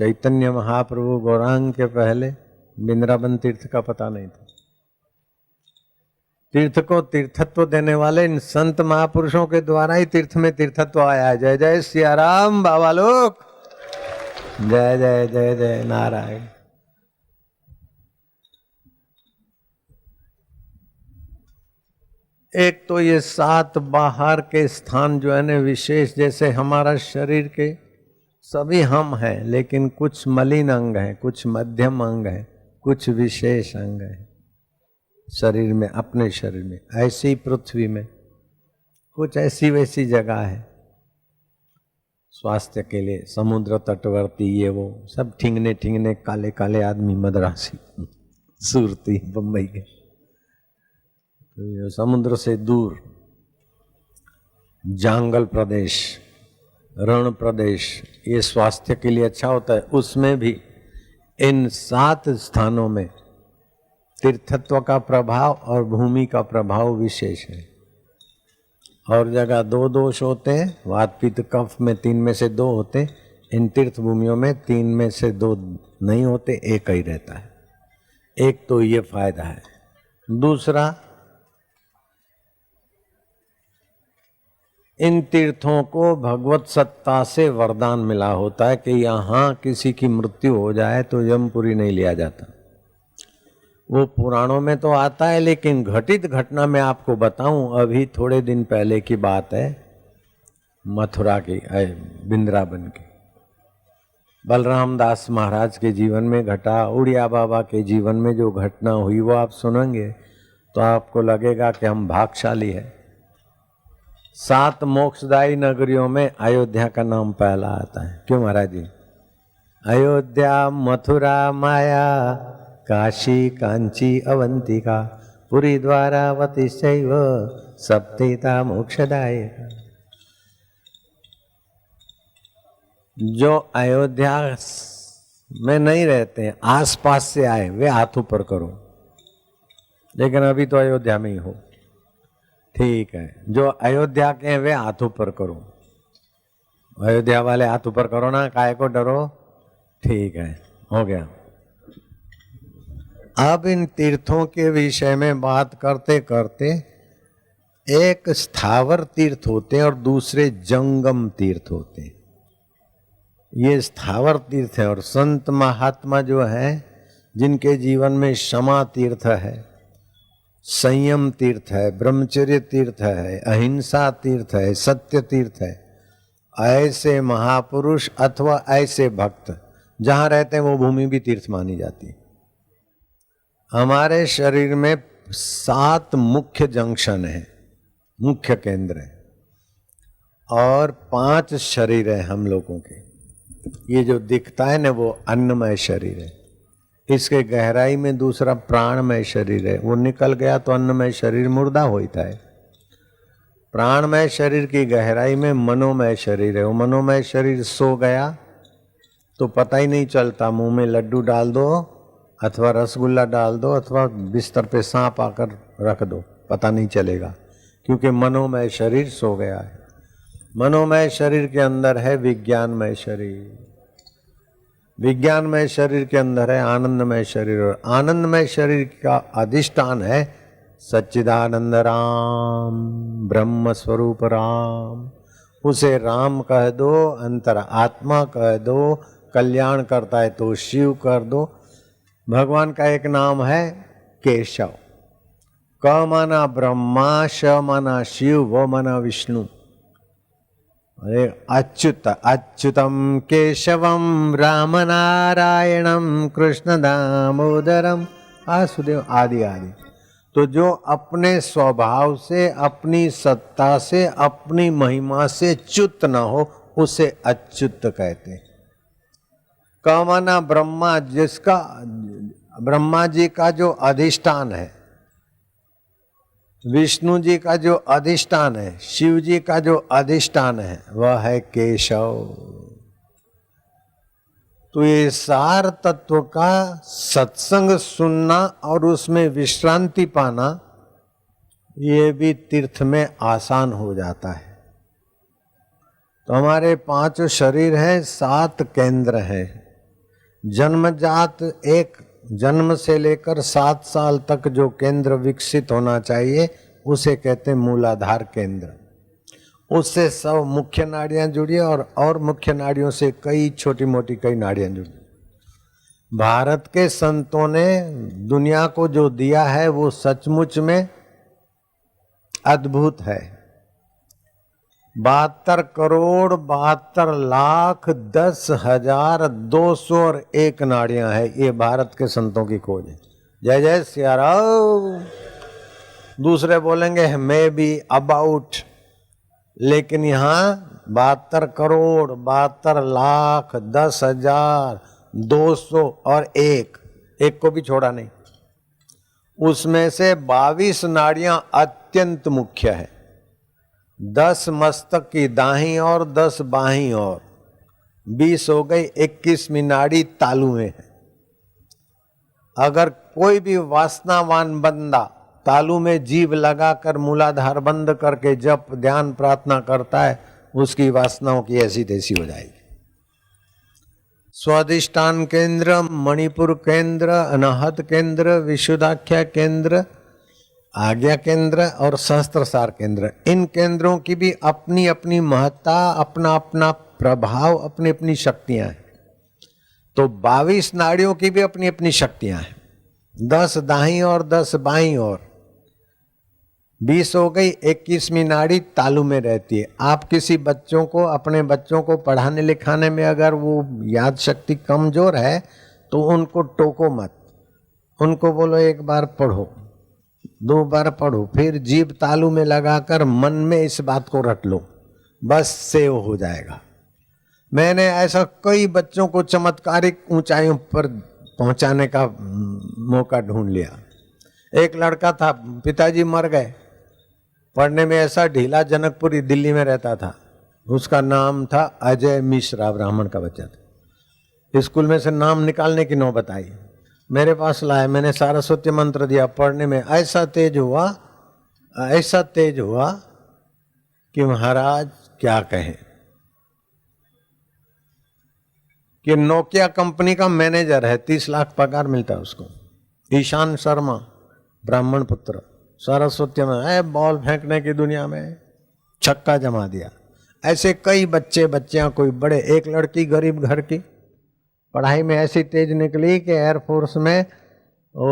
चैतन्य महाप्रभु गौरांग के पहले वृंदावन तीर्थ का पता नहीं था। तीर्थ को तीर्थत्व देने वाले इन संत महापुरुषों के द्वारा ही तीर्थ में तीर्थत्व आया है। जय जय सियाराम बाबा लोग, जय जय जय जय नारायण। एक तो ये 7 बाहर के स्थान जो है ना विशेष, जैसे हमारा शरीर के सभी हम हैं, लेकिन कुछ मलिन अंग हैं, कुछ मध्यम अंग हैं, कुछ विशेष अंग हैं शरीर में, अपने शरीर में। ऐसी पृथ्वी में कुछ ऐसी वैसी जगह है स्वास्थ्य के लिए, समुद्र तटवर्ती ये वो सब ठिंगने ठिंगने काले काले आदमी, मद्रासी, सूरती, बम्बई के, तो समुद्र से दूर जंगल प्रदेश, रण प्रदेश, ये स्वास्थ्य के लिए अच्छा होता है। उसमें भी इन 7 स्थानों में तीर्थत्व का प्रभाव और भूमि का प्रभाव विशेष है। और जगह 2 दोष होते हैं, वात पित्त कफ में 3 में से 2 होते, इन तीर्थ भूमियों में 3 में से 2 नहीं होते, 1 ही रहता है। एक तो ये फायदा है। दूसरा, इन तीर्थों को भगवत सत्ता से वरदान मिला होता है कि यहाँ किसी की मृत्यु हो जाए तो यमपुरी नहीं लिया जाता। वो पुराणों में तो आता है, लेकिन घटित घटना मैं आपको बताऊं, अभी थोड़े दिन पहले की बात है, मथुरा की, वृंदावन की, बलराम दास महाराज के जीवन में घटा, उड़िया बाबा के जीवन में जो घटना हुई वो आप सुनेंगे तो आपको लगेगा कि हम भाग्यशाली है। 7 मोक्षदायी नगरियों में अयोध्या का नाम पहला आता है। क्यों महाराज जी? अयोध्या, मथुरा, माया, काशी, कांची, अवंतिका, पुरी, द्वारावती शैव, सप्तेता मोक्षदायिका। जो अयोध्या में नहीं रहते हैं, आसपास से आए, वे हाथ ऊपर करो। लेकिन अभी तो अयोध्या में ही हो, ठीक है। जो अयोध्या के हैं वे हाथ ऊपर करो। अयोध्या वाले हाथ ऊपर करो ना, काहे को डरो? ठीक है, हो गया। अब इन तीर्थों के विषय में बात करते करते, एक स्थावर तीर्थ होते हैं और दूसरे जंगम तीर्थ होते हैं। ये स्थावर तीर्थ है, और संत महात्मा जो है जिनके जीवन में क्षमा तीर्थ है, संयम तीर्थ है, ब्रह्मचर्य तीर्थ है, अहिंसा तीर्थ है, सत्य तीर्थ है, ऐसे महापुरुष अथवा ऐसे भक्त जहाँ रहते हैं वो भूमि भी तीर्थ मानी जाती है। हमारे शरीर में 7 मुख्य जंक्शन है, मुख्य केंद्र है, और 5 शरीर है हम लोगों के। ये जो दिखता है ना वो अन्नमय शरीर है, इसके गहराई में दूसरा प्राणमय शरीर है, वो निकल गया तो अन्नमय शरीर मुर्दा होता है। प्राणमय शरीर की गहराई में मनोमय शरीर है, वो मनोमय शरीर सो गया तो पता ही नहीं चलता, मुंह में लड्डू डाल दो अथवा रसगुल्ला डाल दो अथवा बिस्तर पे सांप आकर रख दो, पता नहीं चलेगा, क्योंकि मनोमय शरीर सो गया है। मनोमय शरीर के अंदर है विज्ञानमय शरीर, विज्ञानमय शरीर के अंदर है आनंदमय शरीर, और आनंदमय शरीर का अधिष्ठान है सच्चिदानंद राम, ब्रह्म स्वरूप राम। उसे राम कह दो, अंतर आत्मा कह दो, कल्याण करता है तो शिव कर दो। भगवान का एक नाम है केशव। क माना ब्रह्मा, श माना शिव, वो माना विष्णु। अरे अच्युत, अच्युतम केशवम राम नारायणम कृष्ण दामोदरम वासुदेव आदि आदि। तो जो अपने स्वभाव से, अपनी सत्ता से, अपनी महिमा से च्युत न हो उसे अच्युत कहते हैं। क माना ब्रह्मा, जिसका ब्रह्मा जी का जो अधिष्ठान है, विष्णु जी का जो अधिष्ठान है, शिव जी का जो अधिष्ठान है, वह है केशव। तो ये सार तत्व का सत्संग सुनना और उसमें विश्रांति पाना, ये भी तीर्थ में आसान हो जाता है। तो हमारे 5 शरीर हैं, 7 केंद्र हैं, जन्मजात एक जन्म से लेकर 7 साल तक जो केंद्र विकसित होना चाहिए उसे कहते हैं मूलाधार केंद्र। उससे सब मुख्य नाड़ियां जुड़ी और मुख्य नाड़ियों से कई छोटी मोटी कई नाड़ियां जुड़ी। भारत के संतों ने दुनिया को जो दिया है वो सचमुच में अद्भुत है। 72 करोड़ 72 लाख 10,201 नाड़ियां है। ये भारत के संतों की खोज है। जय जय सिया राम। दूसरे बोलेंगे मे बी अबाउट, लेकिन यहाँ 72 करोड़ 72 लाख 10,201 एक को भी छोड़ा नहीं। उसमें से 22 नाड़ियां अत्यंत मुख्य है। 10 मस्तक की दाहिनी और 10 बाहीं और 20 हो गई। 21वीं नाड़ी तालू में है। अगर कोई भी वासनावान बंदा तालू में जीभ लगाकर मूलाधार बंद करके जप ध्यान प्रार्थना करता है, उसकी वासनाओं की ऐसी तैसी हो जाएगी। स्वादिष्ठान केंद्र, मणिपुर केंद्र, अनाहत केंद्र, विशुद्धाख्या केंद्र, आज्ञा केंद्र और सहस्त्रसार केंद्र, इन केंद्रों की भी अपनी अपनी महत्ता, अपना अपना प्रभाव, अपनी अपनी शक्तियां हैं। तो 22 नाड़ियों की भी अपनी अपनी शक्तियां हैं। 10 दाहीं और 10 बाहीं और 20 हो गई। 21वीं नाड़ी तालू में रहती है। आप किसी बच्चों को, अपने बच्चों को पढ़ाने लिखाने में अगर वो याद शक्ति कमजोर है तो उनको टोको मत। उनको बोलो एक बार पढ़ो, 2 बार पढ़ो, फिर जीभ तालू में लगाकर मन में इस बात को रट लो, बस सेव हो जाएगा। मैंने ऐसा कई बच्चों को चमत्कारिक ऊंचाइयों पर पहुंचाने का मौका ढूंढ लिया। एक लड़का था, पिताजी मर गए, पढ़ने में ऐसा ढीला, जनकपुरी दिल्ली में रहता था। उसका नाम था अजय मिश्रा, ब्राह्मण का बच्चा था। स्कूल में से नाम निकालने की नौबत आई। मेरे पास लाया, मैंने सरस्वती मंत्र दिया। पढ़ने में ऐसा तेज हुआ, ऐसा तेज हुआ कि महाराज क्या कहें, कि नोकिया कंपनी का मैनेजर है, 30 लाख पगार मिलता है उसको। ईशान शर्मा, ब्राह्मण पुत्र, सरस्वती में है, बॉल फेंकने की दुनिया में छक्का जमा दिया। ऐसे कई बच्चे बच्चियां, कोई बड़े। एक लड़की गरीब घर की, पढ़ाई में ऐसी तेज निकली कि एयरफोर्स में वो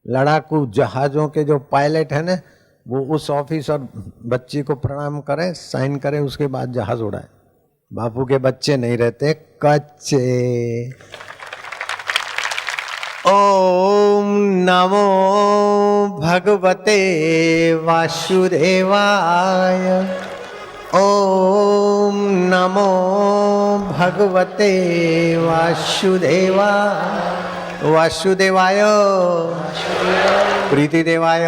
लड़ाकू जहाजों के जो पायलट है ना, वो उस ऑफिसर बच्ची को प्रणाम करें, साइन करें, उसके बाद जहाज उड़ाए। बापू के बच्चे नहीं रहते कच्चे। ओम नमो भगवते वासुदेवाय। ओम नमो भगवते वासुदेवाय, प्रीति देवाय,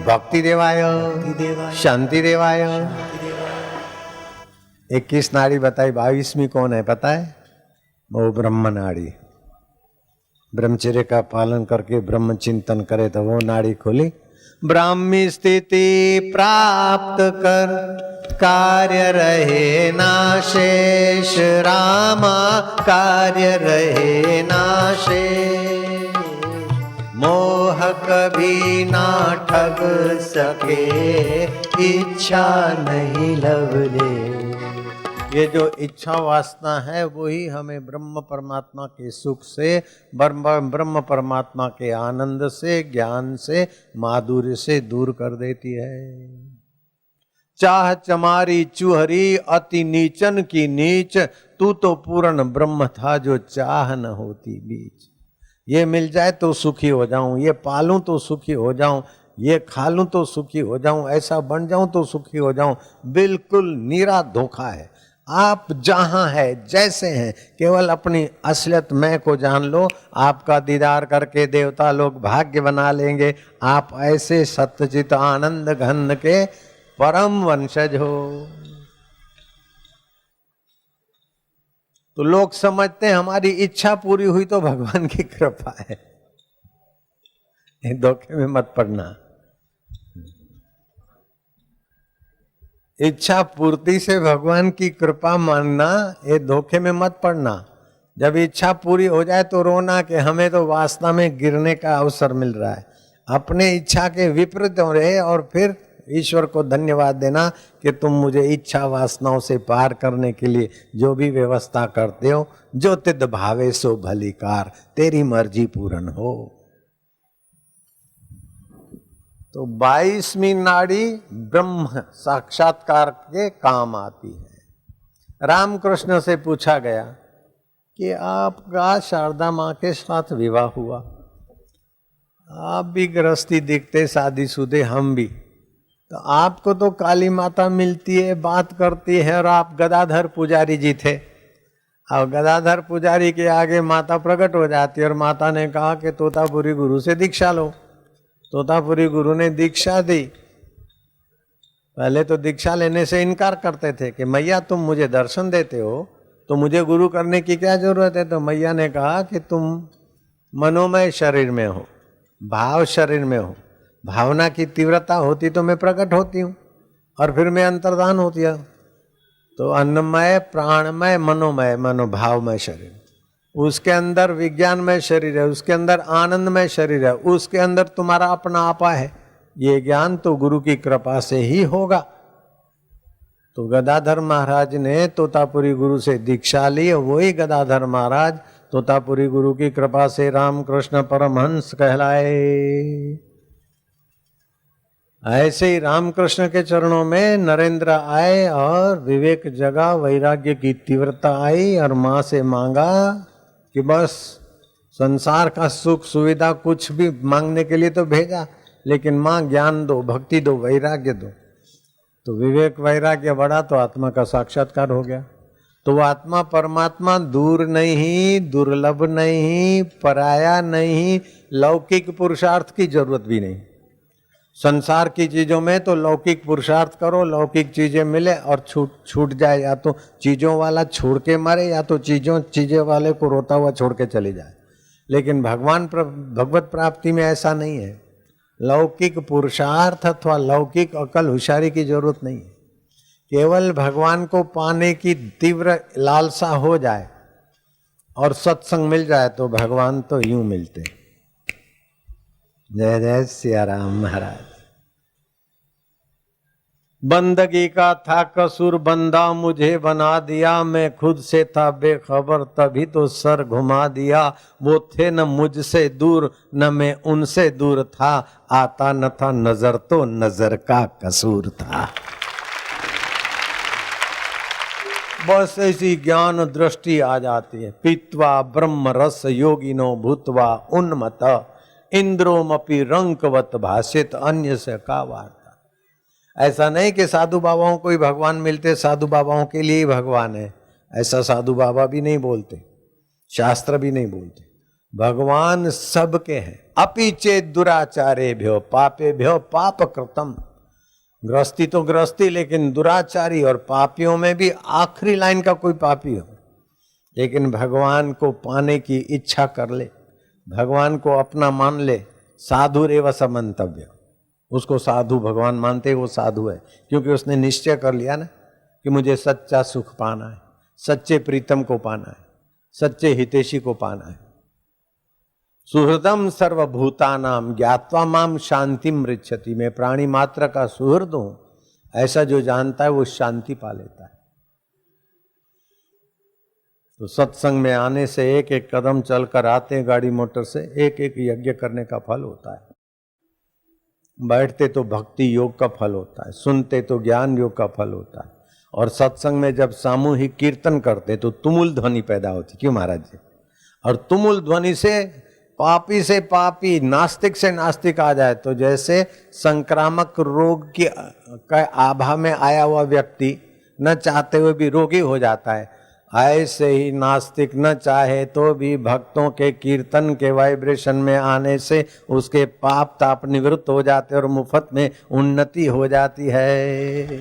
भक्ति देवाय, शांति देवाय। 21 नाड़ी बताई, 22वीं कौन है पता है? वो ब्रह्म नाड़ी। ब्रह्मचर्य का पालन करके ब्रह्म चिंतन करे तो वो नाड़ी खोली। ब्राह्मी स्थिति प्राप्त कर कार्य रहे ना शेष, रामा कार्य रहे ना शेष। मोह कभी ना ठग सके, इच्छा नहीं लवले। ये जो इच्छा वासना है वही हमें ब्रह्म परमात्मा के सुख से, ब्रह्म परमात्मा के आनंद से, ज्ञान से, माधुर्य से दूर कर देती है। चाह चमारी चूहरी अति नीचन की नीच, तू तो पूर्ण ब्रह्म था जो चाह न होती बीच। ये मिल जाए तो सुखी हो जाऊं, ये पालूं तो सुखी हो जाऊं, ये खा लूं तो सुखी हो जाऊं, ऐसा बन जाऊं तो सुखी हो जाऊं। बिल्कुल नीरा धोखा है। आप जहां है, जैसे हैं, केवल अपनी असलियत मैं को जान लो। आपका दीदार करके देवता लोग भाग्य बना लेंगे। आप ऐसे सत्यचित आनंद घन के परम वंशज हो। तो लोग समझते हैं हमारी इच्छा पूरी हुई तो भगवान की कृपा है। धोखे में मत पड़ना। इच्छा पूर्ति से भगवान की कृपा मानना, ये धोखे में मत पड़ना। जब इच्छा पूरी हो जाए तो रोना कि हमें तो वासना में गिरने का अवसर मिल रहा है। अपने इच्छा के विपरीत हो रहे और फिर ईश्वर को धन्यवाद देना कि तुम मुझे इच्छा वासनाओं से पार करने के लिए जो भी व्यवस्था करते हो, जो तिद भावे सो भलीकार, तेरी मर्जी पूर्ण हो। तो 22वीं नाड़ी ब्रह्म साक्षात्कार के काम आती है। रामकृष्ण से पूछा गया कि आपका शारदा माँ के साथ विवाह हुआ, आप भी गृहस्थी दिखते शादीशुदे, हम भी, तो आपको तो काली माता मिलती है, बात करती है, और आप गदाधर पुजारी जी थे। अब गदाधर पुजारी के आगे माता प्रकट हो जाती है और माता ने कहा कि तोतापुरी गुरु से दीक्षा लो। तोतापुरी गुरु ने दीक्षा दी। पहले तो दीक्षा लेने से इनकार करते थे कि मैया तुम मुझे दर्शन देते हो तो मुझे गुरु करने की क्या जरूरत है। तो मैया ने कहा कि तुम मनोमय शरीर में हो, भाव शरीर में हो, भावना की तीव्रता होती तो मैं प्रकट होती हूँ और फिर मैं अंतर्धान होती है। तो अन्नमय, प्राणमय, मनोमय, मनोभावमय शरीर, उसके अंदर विज्ञानमय शरीर है, उसके अंदर आनंदमय शरीर है, उसके अंदर तुम्हारा अपना आपा है। ये ज्ञान तो गुरु की कृपा से ही होगा। तो गदाधर महाराज ने तोतापुरी गुरु से दीक्षा ली। वही गदाधर महाराज तोतापुरी गुरु की कृपा से रामकृष्ण परमहंस कहलाए। ऐसे ही रामकृष्ण के चरणों में नरेंद्र आए और विवेक जगा, वैराग्य की तीव्रता आई और माँ से मांगा कि बस संसार का सुख सुविधा कुछ भी मांगने के लिए तो भेजा, लेकिन माँ ज्ञान दो, भक्ति दो, वैराग्य दो। तो विवेक वैराग्य बढ़ा तो आत्मा का साक्षात्कार हो गया। तो वो आत्मा परमात्मा दूर नहीं, दुर्लभ नहीं, पराया नहीं, लौकिक पुरुषार्थ की जरूरत भी नहीं। संसार की चीजों में तो लौकिक पुरुषार्थ करो, लौकिक चीजें मिले और छूट जाए, या तो चीजों वाला छोड़ के मरे या तो चीजें वाले को रोता हुआ छोड़ के चले जाए। लेकिन भगवत प्राप्ति में ऐसा नहीं है। लौकिक पुरुषार्थ अथवा लौकिक अकल होशियारी की जरूरत नहीं है। केवल भगवान को पाने की तीव्र लालसा हो जाए और सत्संग मिल जाए तो भगवान तो यूं मिलते। जय जय सिया राम महाराज। बंदगी का था कसूर, बंदा मुझे बना दिया, मैं खुद से था बेखबर तभी तो सर घुमा दिया। वो थे न मुझसे दूर न मैं उनसे दूर था, आता न था नजर तो नजर का कसूर था। बस ऐसी ज्ञान दृष्टि आ जाती है। पीत्वा ब्रह्म रस योगिनो भूतवा उन्मत, इंद्रोमपि रंकवत भाषित अन्य से का वार्ता। ऐसा नहीं कि साधु बाबाओं को ही भगवान मिलते, साधु बाबाओं के लिए ही भगवान है, ऐसा साधु बाबा भी नहीं बोलते, शास्त्र भी नहीं बोलते। भगवान सबके हैं। अपि चेत दुराचारे भ्यो पापे भ्यो पाप कृतम। गृहस्थी तो गृहस्थी, लेकिन दुराचारी और पापियों में भी आखिरी लाइन का कोई पापी हो, लेकिन भगवान को पाने की इच्छा कर ले, भगवान को अपना मान ले, साधु रेव समंतव्य। उसको साधु भगवान मानते, वो साधु है, क्योंकि उसने निश्चय कर लिया ना कि मुझे सच्चा सुख पाना है, सच्चे प्रीतम को पाना है, सच्चे हितैषी को पाना है। सुहृदम सर्वभूतानाम ज्ञात्वा माम शांतिम मृच्छति। मैं प्राणी मात्र का सुहृद हूं, ऐसा जो जानता है वो शांति पा लेता है। तो सत्संग में आने से एक एक कदम चलकर आते हैं गाड़ी मोटर से, एक एक यज्ञ करने का फल होता है। बैठते तो भक्ति योग का फल होता है, सुनते तो ज्ञान योग का फल होता है, और सत्संग में जब सामूहिक कीर्तन करते तो तुमुल ध्वनि पैदा होती। क्यों महाराज जी? और तुमुल ध्वनि से पापी, नास्तिक से नास्तिक आ जाए तो जैसे संक्रामक रोग की आभा में आया हुआ व्यक्ति न चाहते हुए भी रोगी हो जाता है, ऐसे ही नास्तिक न चाहे तो भी भक्तों के कीर्तन के वाइब्रेशन में आने से उसके पाप ताप निवृत्त हो जाते और मुफ्त में उन्नति हो जाती है।